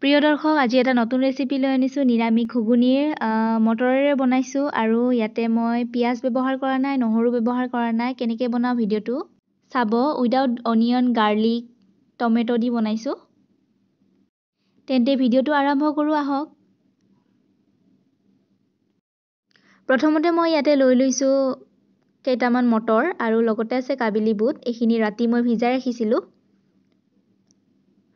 প্ৰিয় দৰ্শক, আজি এটা নতুন ৰেচিপি লৈ আনিছোঁ। নিৰামিষ ঘুগুনিৰ মটৰেৰে বনাইছোঁ আৰু ইয়াতে মই পিঁয়াজ ব্যৱহাৰ কৰা নাই, নহৰু ব্যৱহাৰ কৰা নাই। কেনেকৈ বনাওঁ ভিডিঅ'টো চাব। উইদাউট অনিয়ন, গাৰ্লিক, টমেটো দি বনাইছোঁ। তেন্তে ভিডিঅ'টো আৰম্ভ কৰোঁ আহক। প্ৰথমতে মই ইয়াতে লৈ লৈছোঁ কেইটামান মটৰ আৰু লগতে আছে কাবেলি বুট। এইখিনি ৰাতি মই ভিজাই ৰাখিছিলোঁ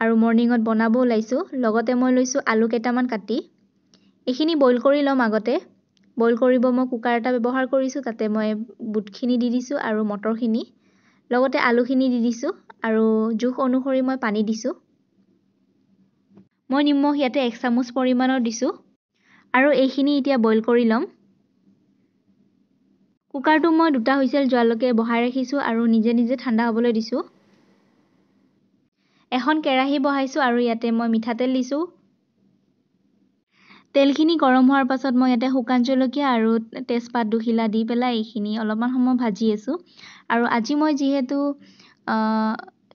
আৰু মৰ্ণিঙত বনাব ওলাইছোঁ। লগতে মই লৈছোঁ আলু কেইটামান কাটি। এইখিনি বইল কৰি ল'ম আগতে। বইল কৰিব মই কুকাৰ এটা ব্যৱহাৰ কৰিছোঁ। তাতে মই বুটখিনি দি দিছোঁ আৰু মটৰখিনি, লগতে আলুখিনি দি দিছোঁ আৰু জোখ অনুসৰি মই পানী দিছোঁ। মই নিমখ ইয়াতে 1 চামুচ পৰিমাণৰ দিছোঁ আৰু এইখিনি এতিয়া বইল কৰি ল'ম। কুকাৰটো মই 2টা হুইচেল যোৱালৈকে বহাই ৰাখিছোঁ আৰু নিজে নিজে ঠাণ্ডা হ'বলৈ দিছোঁ। এখন কেৰাহী বহাইছোঁ আৰু ইয়াতে মই মিঠাতেল দিছোঁ। তেলখিনি গৰম হোৱাৰ পাছত মই ইয়াতে শুকান জলকীয়া আৰু তেজপাত 2 খিলা দি পেলাই এইখিনি অলপমান সময় ভাজি আছোঁ। আৰু আজি মই যিহেতু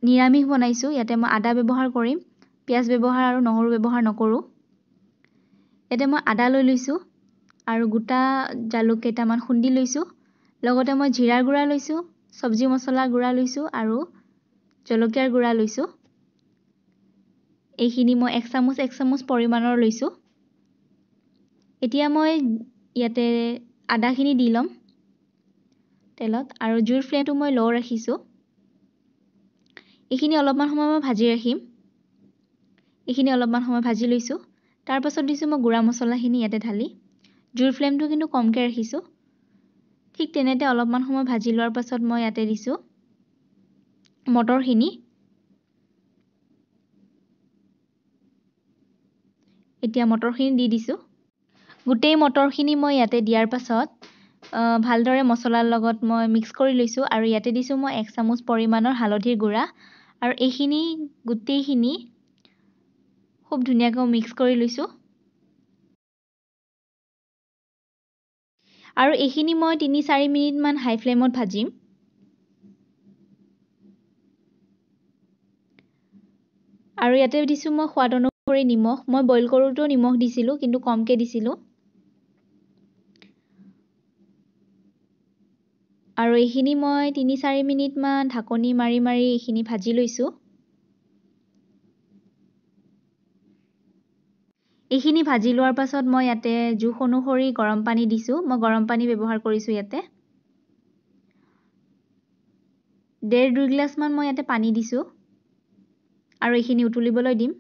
নিৰামিষ বনাইছোঁ, ইয়াতে মই আদা ব্যৱহাৰ কৰিম, পিঁয়াজ ব্যৱহাৰ আৰু নহৰু ব্যৱহাৰ নকৰোঁ। ইয়াতে মই আদা লৈ লৈছোঁ আৰু গোটা জালুক কেইটামান খুন্দি লৈছোঁ। লগতে মই জিৰাৰ গুড়া লৈছোঁ, চব্জি মছলাৰ গুড়া লৈছোঁ আৰু জলকীয়াৰ গুড়া লৈছোঁ। এইখিনি মই 1 চামুচ পৰিমাণৰ লৈছোঁ। এতিয়া মই ইয়াতে আদাখিনি দি ল'ম তেলত আৰু জুইৰ ফ্লেমটো মই ল' ৰাখিছোঁ। এইখিনি অলপমান সময় মই ভাজি ৰাখিম। এইখিনি অলপমান সময় ভাজি লৈছোঁ। তাৰ পাছত দিছোঁ মই গুড়া মছলাখিনি ইয়াতে ঢালি। জুইৰ ফ্লেমটো কিন্তু কমকৈ ৰাখিছোঁ। ঠিক তেনেতে অলপমান সময় ভাজি লোৱাৰ পাছত মই ইয়াতে দিছোঁ মটৰখিনি। এতিয়া মটৰখিনি দি দিছোঁ। গোটেই মটৰখিনি মই ইয়াতে দিয়াৰ পাছত ভালদৰে মছলাৰ লগত মই মিক্স কৰি লৈছোঁ আৰু ইয়াতে দিছোঁ মই 1 চামুচ পৰিমাণৰ হালধিৰ গুড়া আৰু এইখিনি গোটেইখিনি খুব ধুনীয়াকৈ মিক্স কৰি লৈছোঁ। আৰু এইখিনি মই 3-4 মিনিটমান হাই ফ্লেমত ভাজিম। আৰু ইয়াতে দিছোঁ মই সোৱাদ অনুসৰি নিমখ। মই বইল কৰোঁতেও নিমখ দিছিলোঁ, কিন্তু কমকৈ দিছিলোঁ। আৰু এইখিনি মই 3-4 মিনিটমান ঢাকনি মাৰি এইখিনি ভাজি লৈছোঁ। এইখিনি ভাজি লোৱাৰ পাছত মই ইয়াতে জোখ অনুসৰি গৰম পানী দিছোঁ। মই গৰম পানী ব্যৱহাৰ কৰিছোঁ ইয়াতে। 1.5-2 গিলাচমান মই ইয়াতে পানী দিছোঁ আৰু এইখিনি উতলিবলৈ দিম।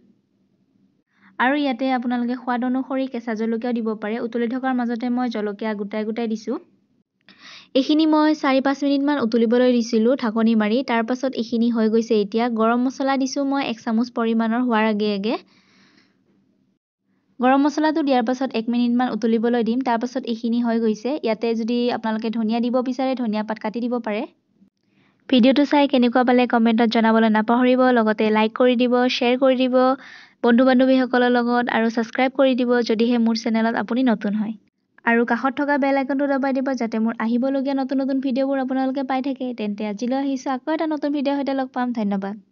আৰু ইয়াতে আপোনালোকে সোৱাদ অনুসৰি কেঁচা জলকীয়াও দিব পাৰে। উতলি থকাৰ মাজতে মই জলকীয়া গোটাই দিছোঁ। এইখিনি মই 4-5 মিনিটমান উতলিবলৈ দিছিলোঁ ঢাকনি মাৰি। তাৰ পাছত এইখিনি হৈ গৈছে। এতিয়া গৰম মছলা দিছোঁ মই 1 চামুচ পৰিমাণৰ হোৱাৰ আগে। গৰম মছলাটো দিয়াৰ পাছত 1 মিনিটমান উতলিবলৈ দিম। তাৰ পাছত এইখিনি হৈ গৈছে। ইয়াতে যদি আপোনালোকে ধনিয়া দিব বিচাৰে, ধনিয়া পাত কাটি দিব পাৰে। ভিডিঅ'টো চাই কেনেকুৱা পালে কমেণ্টত জনাবলৈ নাপাহৰিব। লগতে লাইক কৰি দিব, শ্বেয়াৰ কৰি দিব বন্ধু-বান্ধৱীসকলৰ লগত আৰু ছাবস্ক্ৰাইব কৰি দিব যদিহে মোৰ চেনেলত আপুনি নতুন হয়। আৰু কাষত থকা বেল আইকনটো দবাই দিব যাতে মোৰ আহিবলগীয়া নতুন ভিডিঅ'বোৰ আপোনালোকে পাই থাকে। তেন্তে আজিলৈ আহিছোঁ, আকৌ এটা নতুন ভিডিঅ'ৰ সৈতে লগ পাম। ধন্যবাদ।